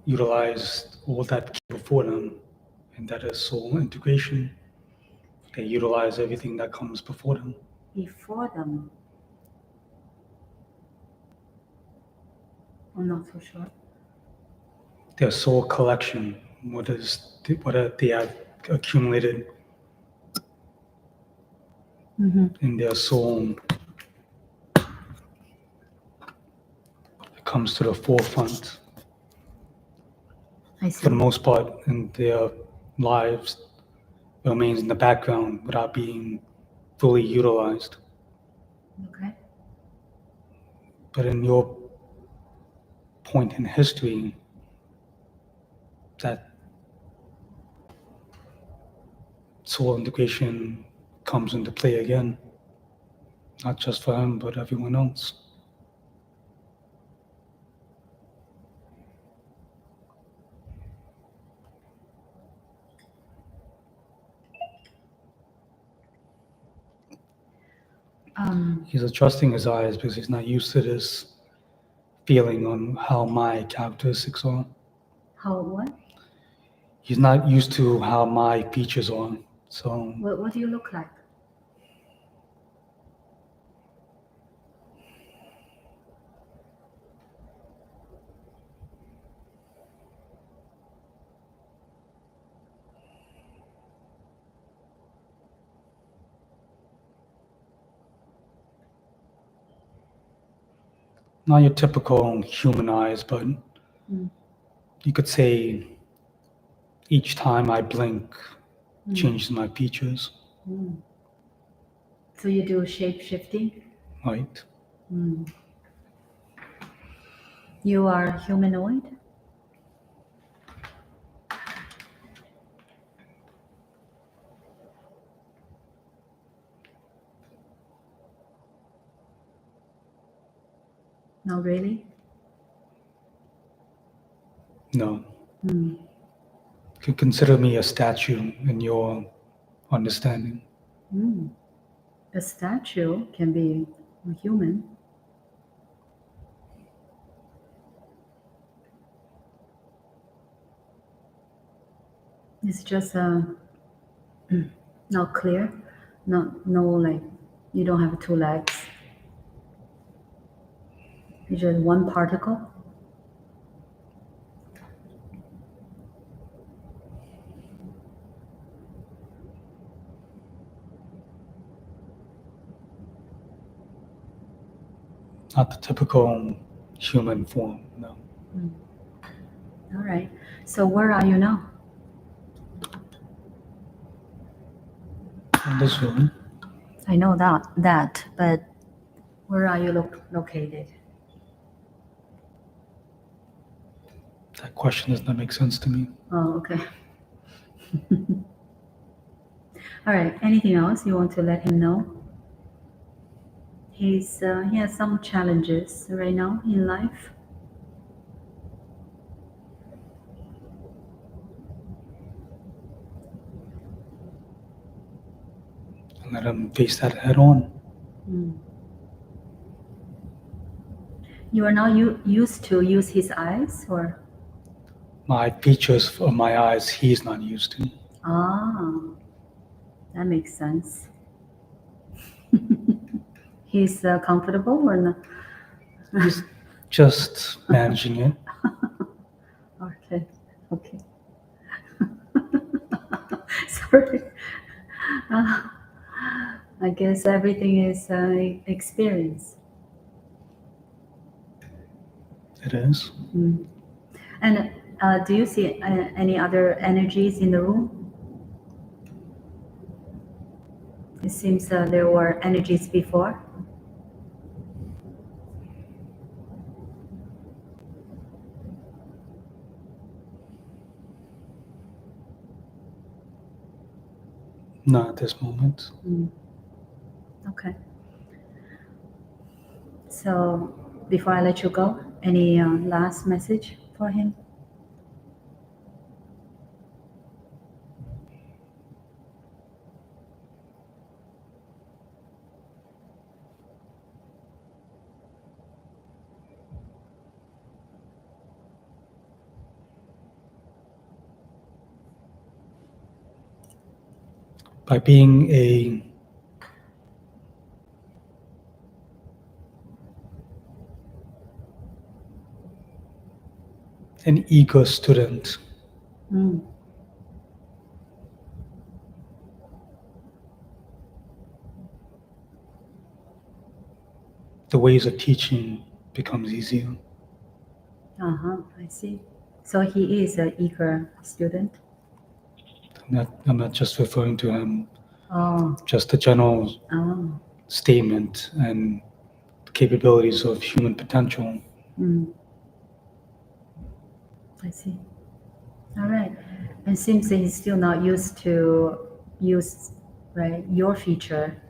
utilize all that came before them, and that is soul integration. They utilize everything that comes before them. Before them? I'm not so sure. Their soul collection, what they have accumulated in their soul, it comes to the forefront. I see. For the most part, in their lives, it remains in the background without being fully utilized. Okay. But in your point in history, that soul integration comes into play again, not just for him, but everyone else. He's adjusting his eyes because he's not used to this feeling on how my characteristics are. How what? He's not used to how my features are. So What do you look like? not your typical human eyes, but you could say each time I blink changes my features. So you do shape shifting? Right. You are humanoid? Not really? No. You could consider me a statue in your understanding. A statue can be a human. It's just not clear. No, like you don't have two legs. It's just one particle. Not the typical human form, no. All right. So where are you now? In this room. I know that, but where are you located? That question does not make sense to me. Oh, okay. All right. Anything else you want to let him know? He has some challenges right now in life. And let him face that head on. You are not used to use his eyes, or? My features for my eyes, he's not used to. Ah, that makes sense. He's comfortable or not? He's just managing it. Okay. Sorry. I guess everything is experience. It is. And do you see any other energies in the room? It seems there were energies before. Not at this moment. Okay. So before I let you go, any last message for him? by being an ego student, the ways of teaching becomes easier. I see. So he is an eager student. I'm not just referring to him, Oh, just the general oh, statement and capabilities of human potential. I see. All right. And seems that he's still not used to use, right, your feature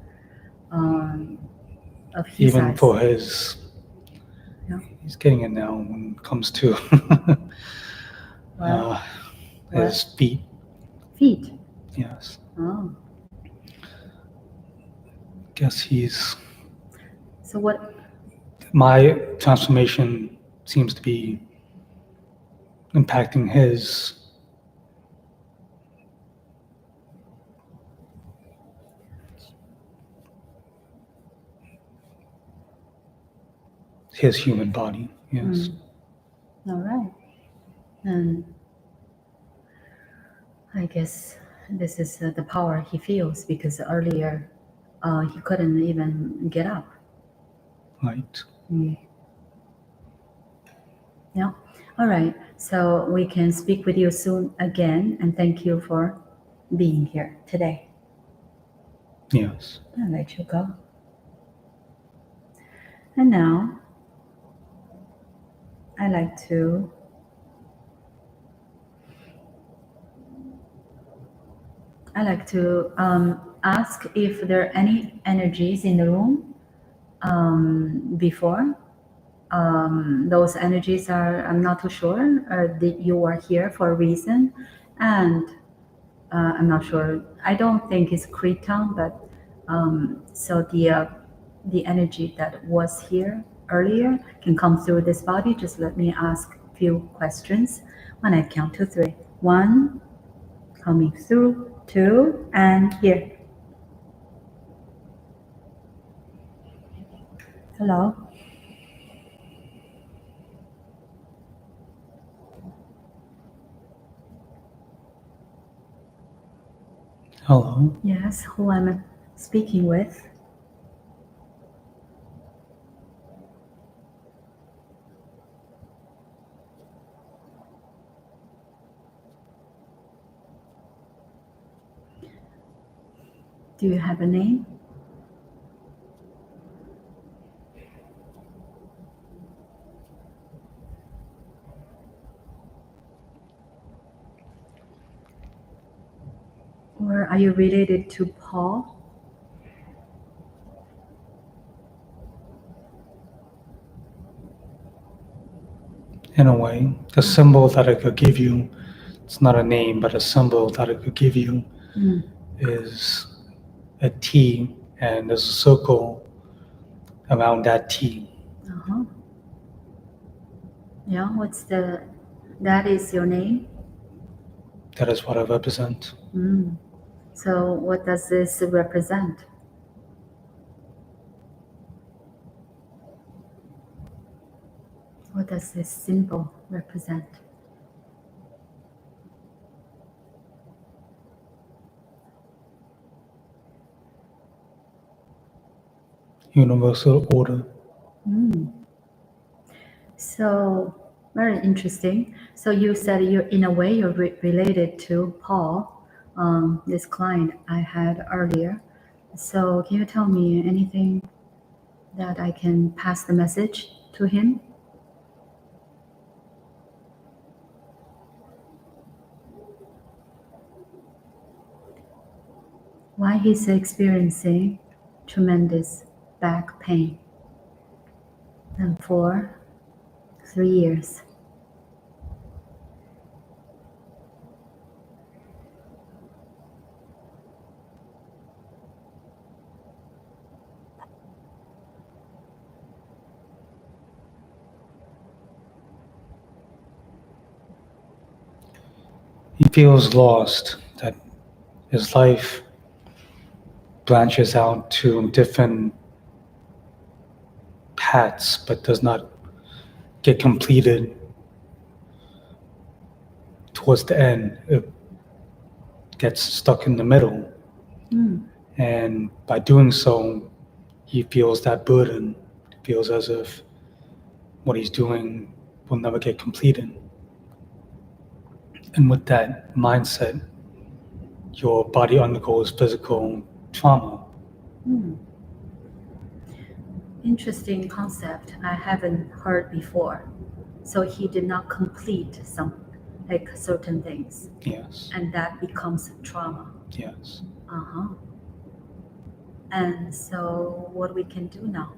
of his Even eyes. for his, Yeah. he's getting it now when it comes to his feet. Feet. Yes. Oh. Guess he's, So what? my transformation seems to be impacting his human body. Yes. All right. And I guess this is the power he feels, because earlier he couldn't even get up. Right. Yeah. All right. So we can speak with you soon again, and thank you for being here today. Yes. I'll let you go. And now I like to ask if there are any energies in the room before. Those energies are, I'm not too sure, that you are here for a reason, and I'm not sure. I don't think it's Cretan, but so the energy that was here earlier can come through this body. Just let me ask a few questions when I count to 3. 1, coming through. 2, and here. Hello. Hello. Yes, who am I speaking with? Do you have a name? Or are you related to Paul? In a way, the symbol that I could give you, it's not a name, but a symbol that I could give you is a T, and there's a circle around that T. Yeah, that is your name? That is what I represent. So what does this represent? What does this symbol represent? Universal order. So very interesting. So you said you're, in a way, you're related to Paul, this client I had earlier. So can you tell me anything that I can pass the message to him? Why he's experiencing tremendous back pain, and for 3 years. He feels lost, that his life branches out to different paths but does not get completed towards the end. It gets stuck in the middle. And by doing so, he feels that burden. It feels as if what he's doing will never get completed. And with that mindset, your body undergoes physical trauma. Interesting concept. I haven't heard before. So he did not complete some, like certain things, Yes, and that becomes trauma. yes. And so what we can do now?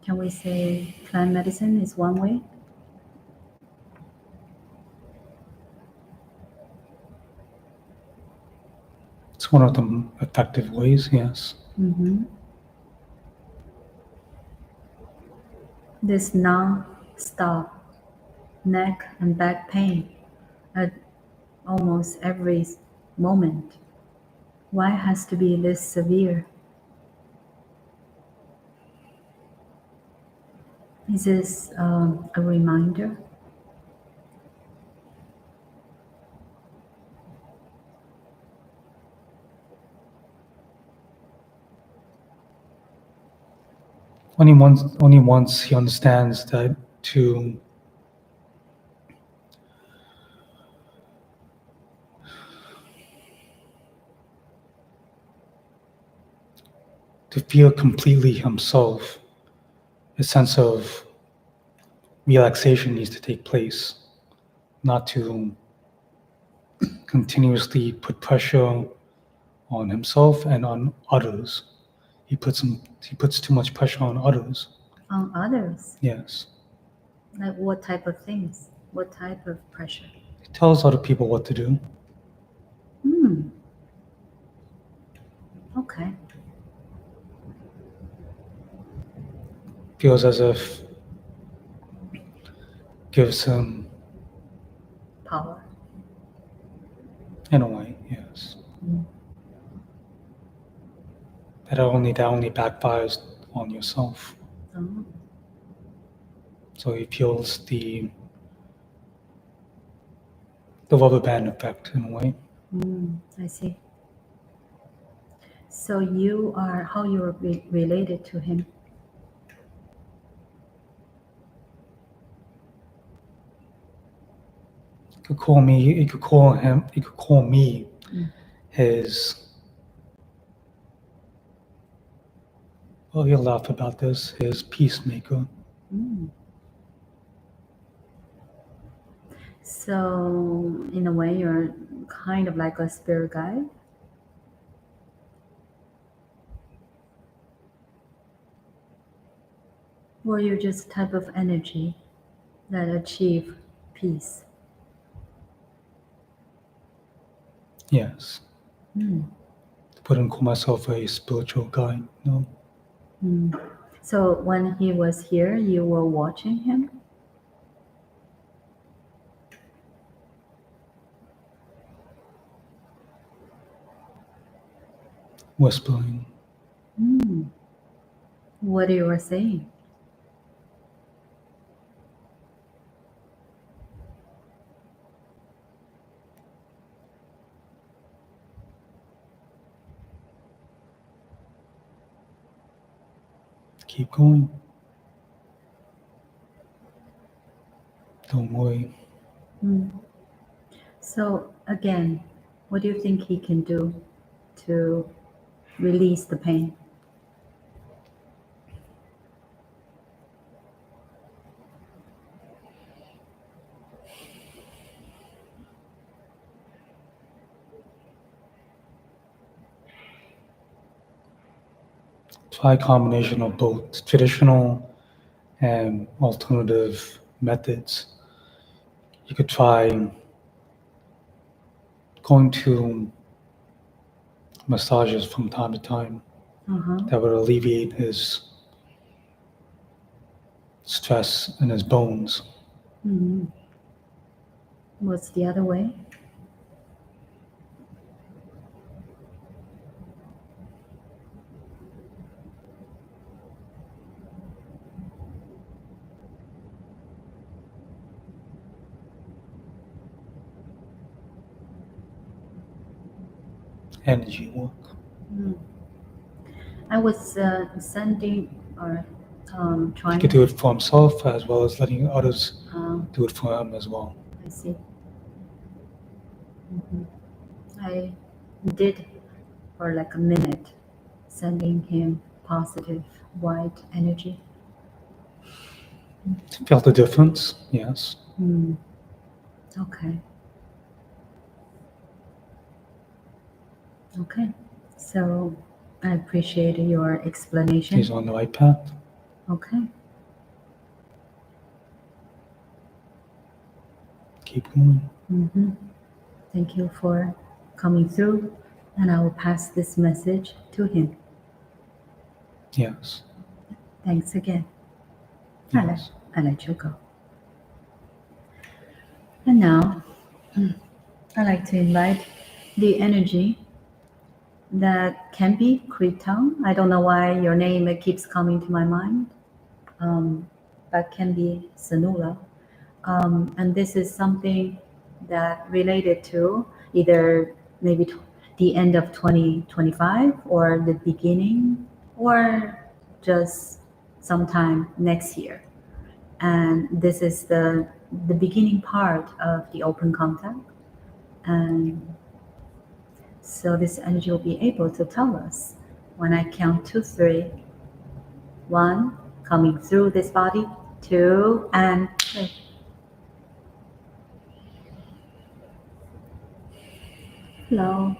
Can we say plant medicine is one way? It's one of the effective ways, yes. This non-stop neck and back pain at almost every moment. Why it has to be this severe? Is this a reminder? Only once he understands that to feel completely himself, a sense of relaxation needs to take place, not to continuously put pressure on himself and on others. He puts too much pressure on others. On others? Yes. Like what type of things? What type of pressure? He tells other people what to do. Okay. Feels as if gives him Power. in a way, yes. That only backfires on yourself. So he feels the rubber band effect in a way. I see. So how you are related to him? You could call me his, well, he'll laugh about this, his peacemaker. So in a way, you're kind of like a spirit guide? Or you're just type of energy that achieve peace? Yes. I wouldn't call myself a spiritual guide, no. So when he was here, you were watching him? Whispering. What you were saying? Keep going. Don't worry. So again, what do you think he can do to release the pain? Try a combination of both traditional and alternative methods. You could try going to massages from time to time. That would alleviate his stress in his bones. Mm-hmm. What's the other way? Energy work. I was sending or He trying. could do it for himself as well as letting others Uh, do it for him as well. I see. I did for like a minute, sending him positive white energy. Felt the difference? Yes. Okay. Okay. So I appreciate your explanation. He's on the right path. Okay. Keep going. Thank you for coming through, and I will pass this message to him. Yes. Thanks again. Yes. I'll let you go. And now, I'd like to invite the energy that can be Kritam. I don't know why your name keeps coming to my mind, but can be Sanula. And this is something that related to either maybe the end of 2025 or the beginning or just sometime next year. And this is the beginning part of the open contact. And so this energy will be able to tell us when I count to 3. 1, coming through this body. 2, and 3. Hello.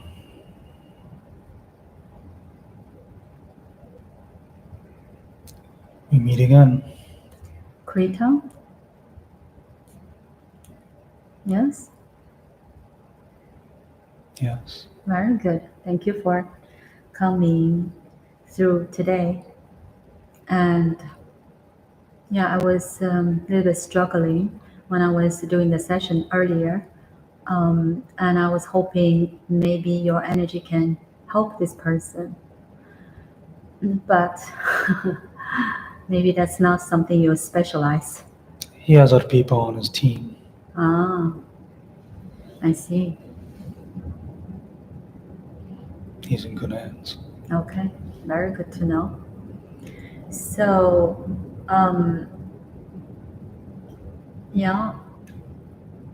We meet again. Krita? Yes? Yes. Very good. Thank you for coming through today. And yeah, I was a little bit struggling when I was doing the session earlier. And I was hoping maybe your energy can help this person. But maybe that's not something you specialize. He has other people on his team. Ah, I see. He's in good hands. Okay, very good to know. So, yeah,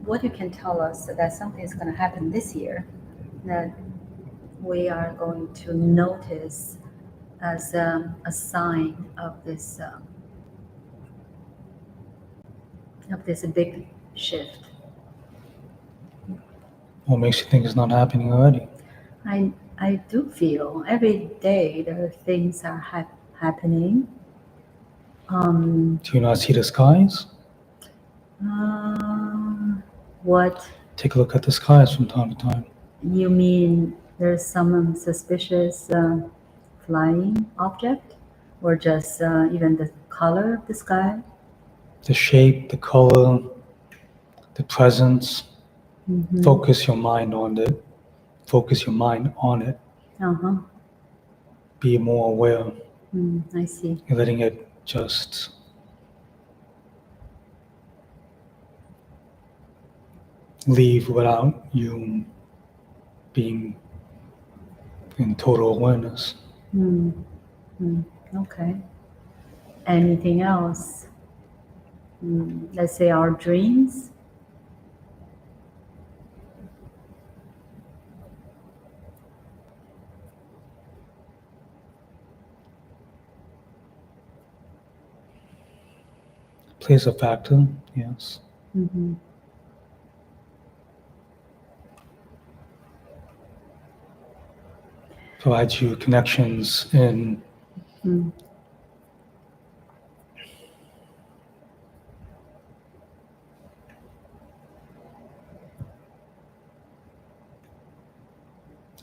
what you can tell us that something is going to happen this year that we are going to notice as a sign of this big shift. What makes you think it's not happening already? I do feel every day there are things are happening. Do you not see the skies? What? Take a look at the skies from time to time. You mean there's some suspicious flying object, or just even the color of the sky? The shape, the color, the presence. Focus your mind on it. Focus your mind on it. Be more aware. I see. You're letting it just leave without you being in total awareness. Okay. Anything else? Let's say our dreams. Plays a factor, yes. Provides you connections in in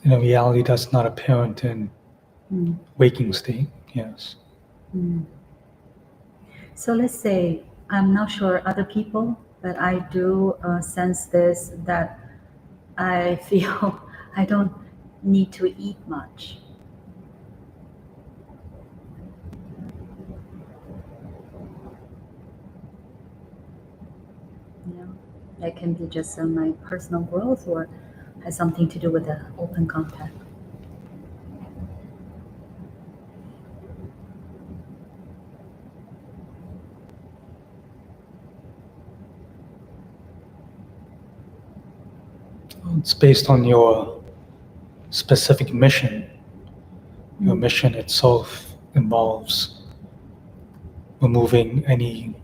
a reality that's not apparent in waking state, yes. So let's say I'm not sure other people, but I do sense this that I feel I don't need to eat much. You know, that can be just my personal growth or has something to do with the open contact. It's based on your specific mission. Your mission itself involves removing any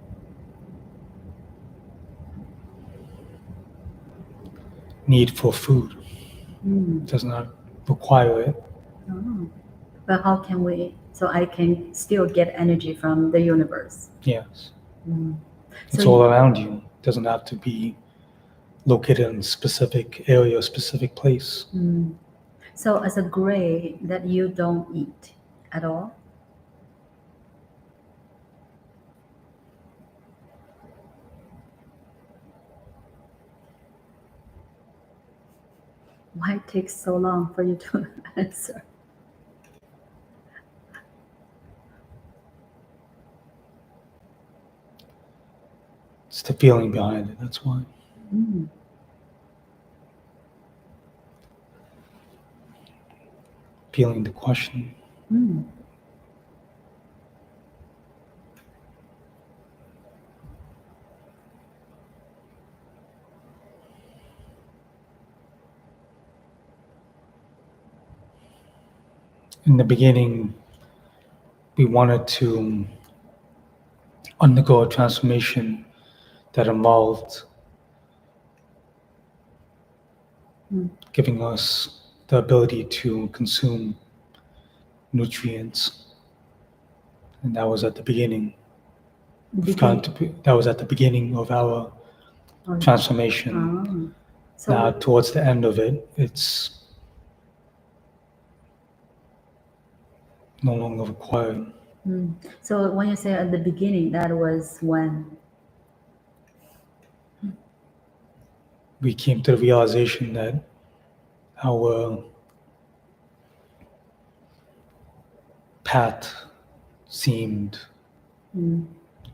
need for food. It does not require it. Oh. But how can we, so I can still get energy from the universe? Yes. It's So all around you. It doesn't have to be located in a specific area, a specific place. So as a gray that you don't eat at all? Why it takes so long for you to answer? It's the feeling behind it, that's why. Feeling the question. In the beginning, we wanted to undergo a transformation that involved giving us the ability to consume nutrients. And that was at the beginning. That was at the beginning of our transformation. So Now, towards the end of it, it's no longer required. So when you say at the beginning, that was when? We came to the realization that our path seemed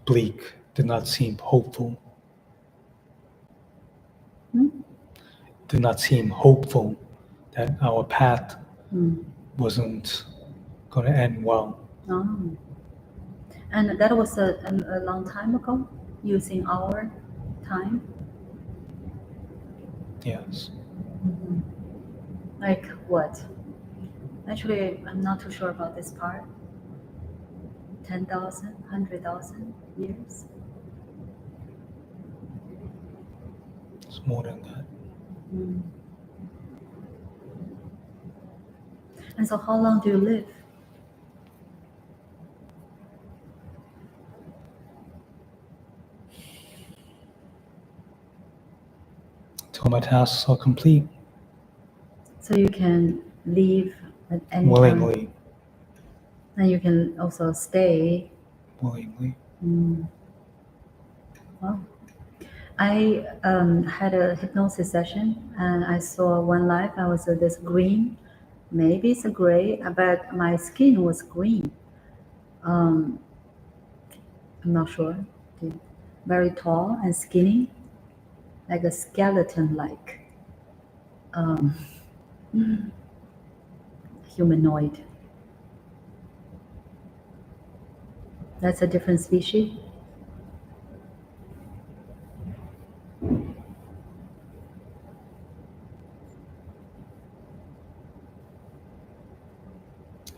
bleak, did not seem hopeful. Did not seem hopeful that our path wasn't going to end well. Oh. And that was a long time ago, using our time? Yes. Like what? Actually, I'm not too sure about this part. 10,000, 100,000 years? It's more than that. And so how long do you live? Till my tasks are complete. So you can leave at any Willingly. time. And you can also stay. Willingly. Wow. I had a hypnosis session and I saw one life. I was this green, maybe it's a gray, but my skin was green. I'm not sure. Very tall and skinny, like a skeleton-like humanoid. That's a different species.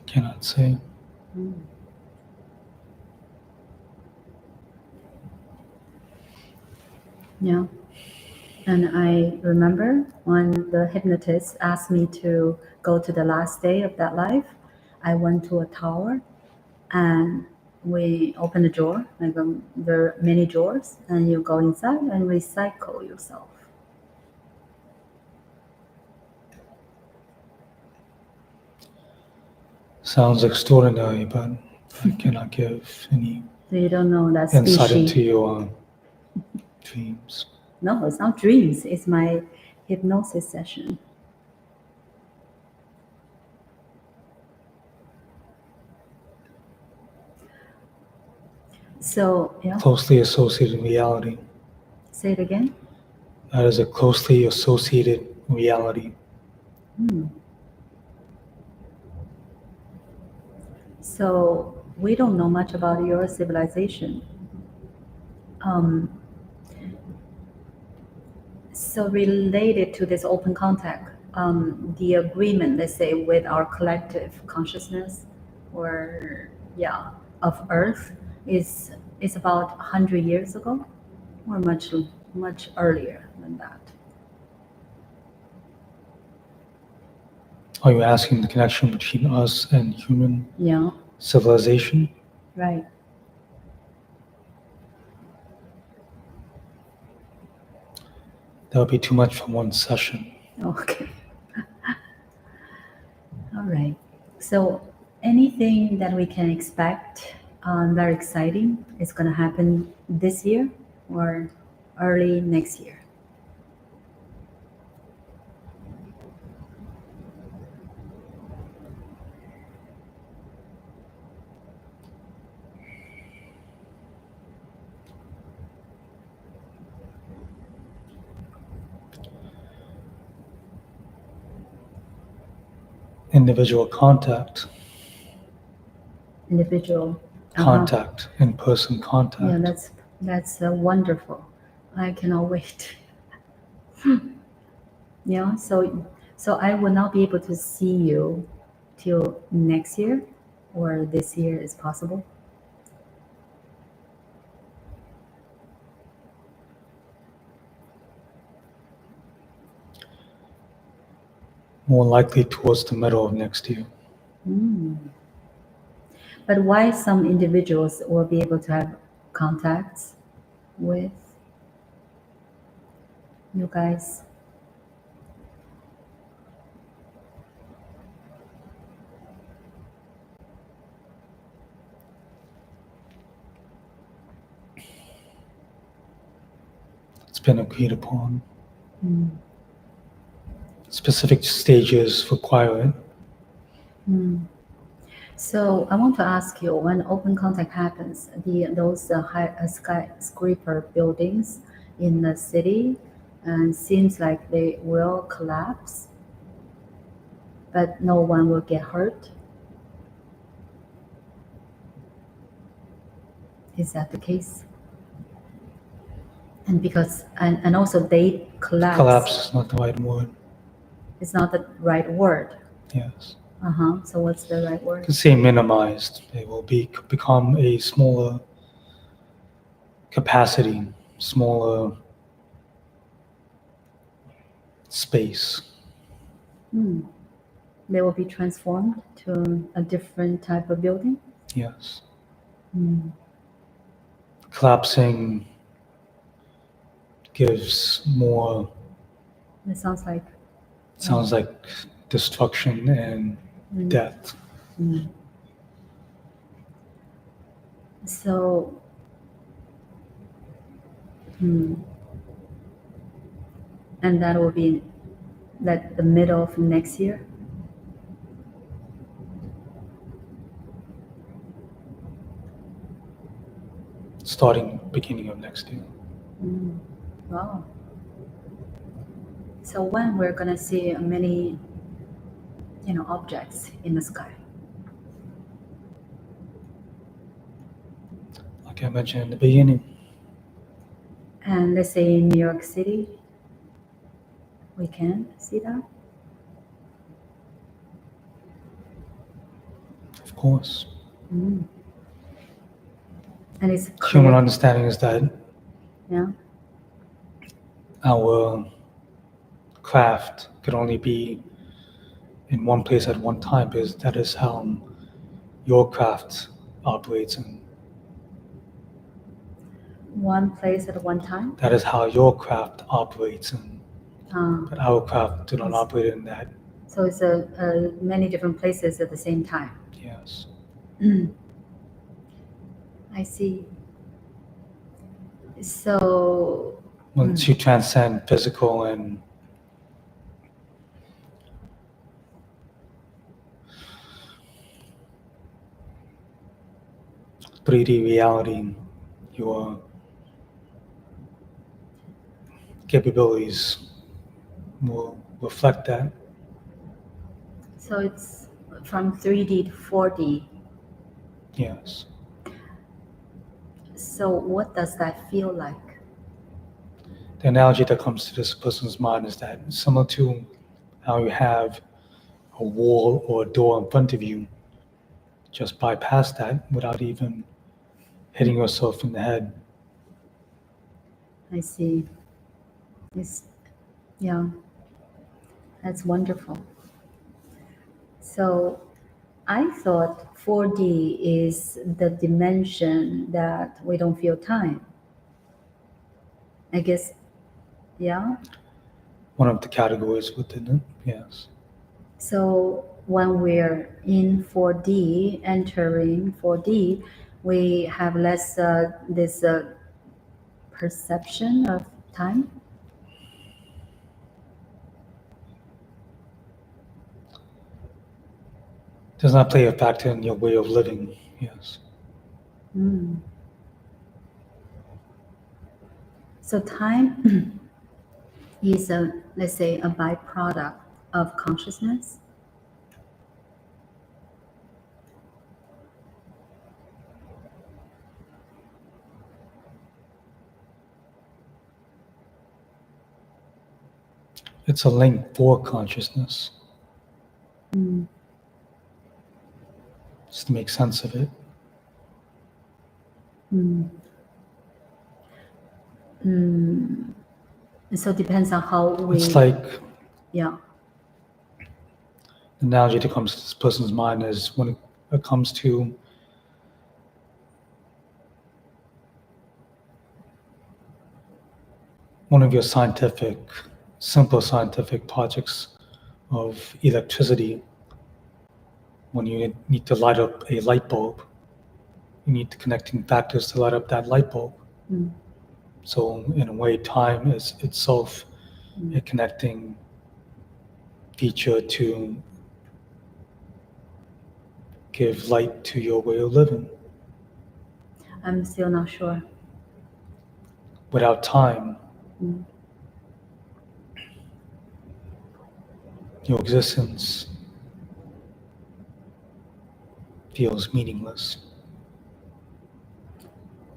Cannot say. Yeah. And I remember when the hypnotist asked me to go to the last day of that life, I went to a tower and we opened a drawer, like there are many drawers, and you go inside and recycle yourself. Sounds extraordinary, but I cannot give any So you don't know that insight species. into your dreams. No, it's not dreams. It's my hypnosis session. So, yeah, Closely associated reality. say it again. That is a closely associated reality. So, we don't know much about your civilization. So, related to this open contact, the agreement, let's say, with our collective consciousness, or of Earth, is about 100 years ago, or much earlier than that. Are you asking the connection between us and human civilization? Right. That would be too much for one session. Okay. All right. So anything that we can expect very exciting is going to happen this year or early next year? Individual contact. Individual contact, in-person contact. Yeah, that's wonderful. I cannot wait. Yeah, so I will not be able to see you till next year, or this year is possible. More likely towards the middle of next year. But why some individuals will be able to have contacts with you guys? It's been agreed upon. Specific stages require it. So I want to ask you, when open contact happens, those high skyscraper buildings in the city, and seems like they will collapse, but no one will get hurt. Is that the case? And because and also they collapse. Collapse is not the right word. It's not the right word. Yes. So what's the right word? You could say minimized. They will become a smaller capacity, smaller space. They will be transformed to a different type of building? Yes. Collapsing gives more. It sounds like. Sounds like destruction and death. So, and that will be like the middle of next year? Starting beginning of next year. Wow. So when we're gonna see many, objects in the sky? Like I mentioned in the beginning. And let's say in New York City, we can see that? Of course. And it's human understanding is that our craft could only be in one place at one time, because that is how your craft operates in. One place at one time? That is how your craft operates in. But our craft do not operate in that. So it's many different places at the same time. Yes. I see. So, Once you transcend physical and 3D reality, your capabilities will reflect that. so it's from 3D to 4D. Yes. So, what does that feel like? The analogy that comes to this person's mind is that similar to how you have a wall or a door in front of you, just bypass that without even hitting yourself in the head. I see. Yeah, that's wonderful. So, I thought 4D is the dimension that we don't feel time. I guess, yeah. One of the categories within it, yes. So when we're in 4D, entering 4D, we have less this perception of time. Does not play a factor in your way of living, yes. Mm. So time is let's say, a byproduct of consciousness. It's a link for consciousness. Mm. Just to make sense of it. Mm. Mm. So it depends on how we. It's like Yeah. the analogy that comes to this person's mind is when it comes to one of your simple scientific projects of electricity. When you need to light up a light bulb, you need the connecting factors to light up that light bulb. Mm. So in a way, time is itself a connecting feature to give light to your way of living. I'm still not sure. Without time, your existence feels meaningless.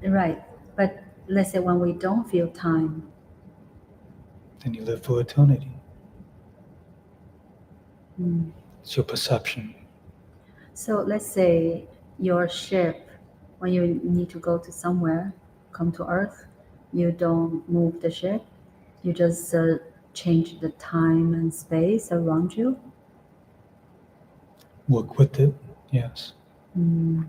Right. But let's say when we don't feel time. Then you live for eternity. Mm. It's your perception. So let's say your ship, when you need to go to somewhere, come to Earth, you don't move the ship, you just change the time and space around you. Work with it, yes. Mm.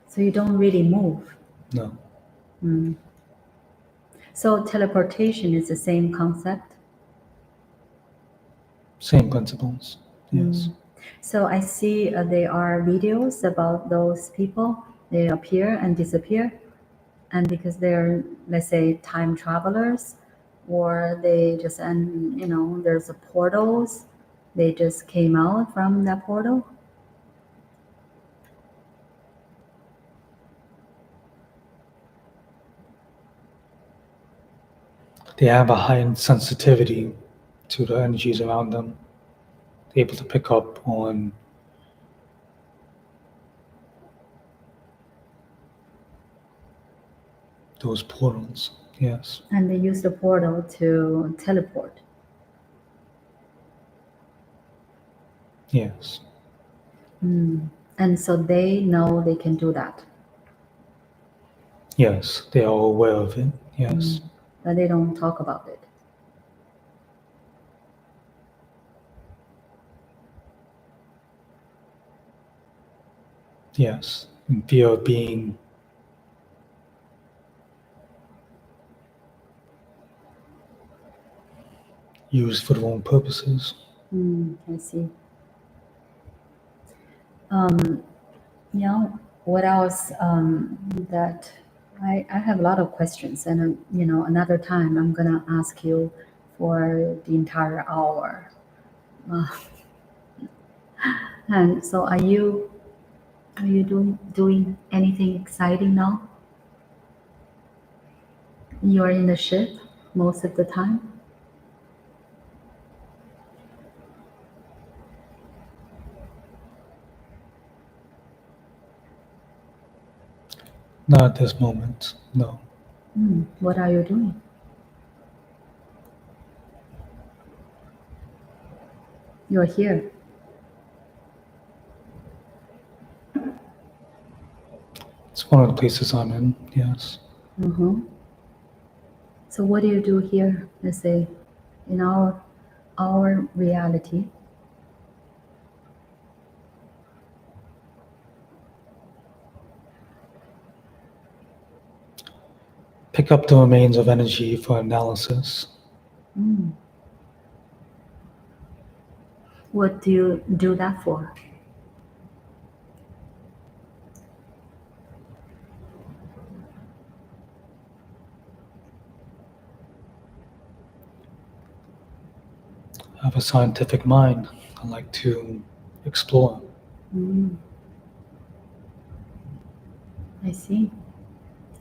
So you don't really move. No. Mm. So teleportation is the same concept. Same principles, yes. So I see there are videos about those people. They appear and disappear, and because they're, let's say, time travelers, or they just, and there's a portals. They just came out from that portal. They have a heightened sensitivity to the energies around them. They're able to pick up on those portals, yes. And they use the portal to teleport. Yes. And so they know they can do that. Yes, they are aware of it, yes. But they don't talk about it. Yes, in fear of being used for the wrong purposes. I see. Yeah. what else that I have a lot of questions, and another time I'm gonna ask you for the entire hour. Uh, and so, are you doing anything exciting now? You're in the ship most of the time. Not at this moment, no. What are you doing? You're here. It's one of the places I'm in, yes. Mm-hmm. So what do you do here? Let's say, in our reality. Pick up the remains of energy for analysis. What do you do that for? I have a scientific mind. I like to explore. I see.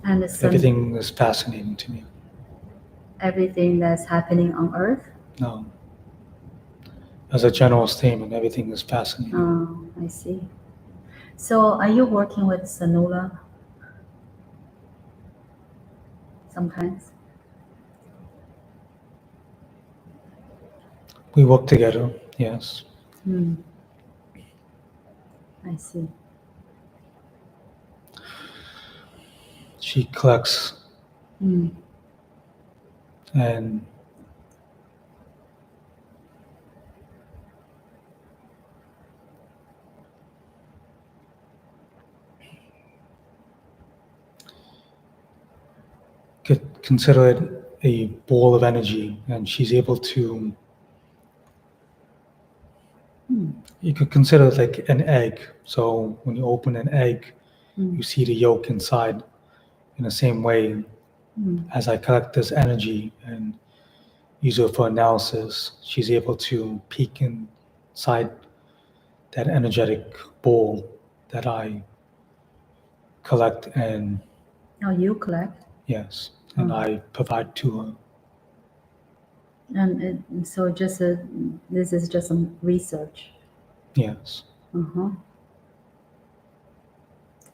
And Everything is fascinating to me. everything that's happening on Earth? No. As a general statement, everything is fascinating. Oh, I see. So are you working with Sanula sometimes? We work together, yes. I see. She collects and consider it a ball of energy, and she's able to, you could consider it like an egg. So when you open an egg, you see the yolk inside. In the same way, as I collect this energy and use it for analysis, she's able to peek inside that energetic ball that I collect and Oh, you collect? yes, and I provide to her. And so this is just some research. Yes.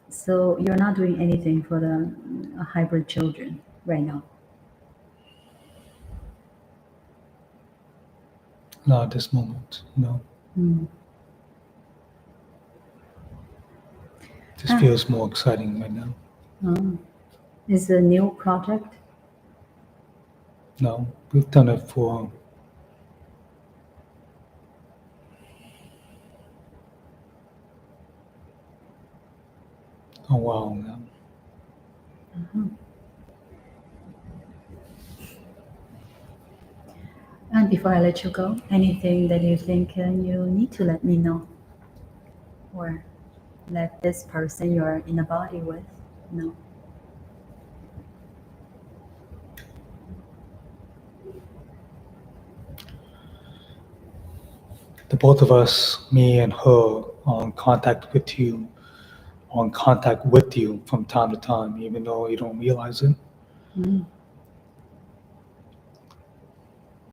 So you're not doing anything for the hybrid children right now? Not at this moment, no. This feels more exciting right now. Is it a new project? No, we've done it for a while now. And before I let you go, anything that you think you need to let me know, or let this person you're in a body with know? The both of us, me and her, are in contact with you from time to time, even though you don't realize it.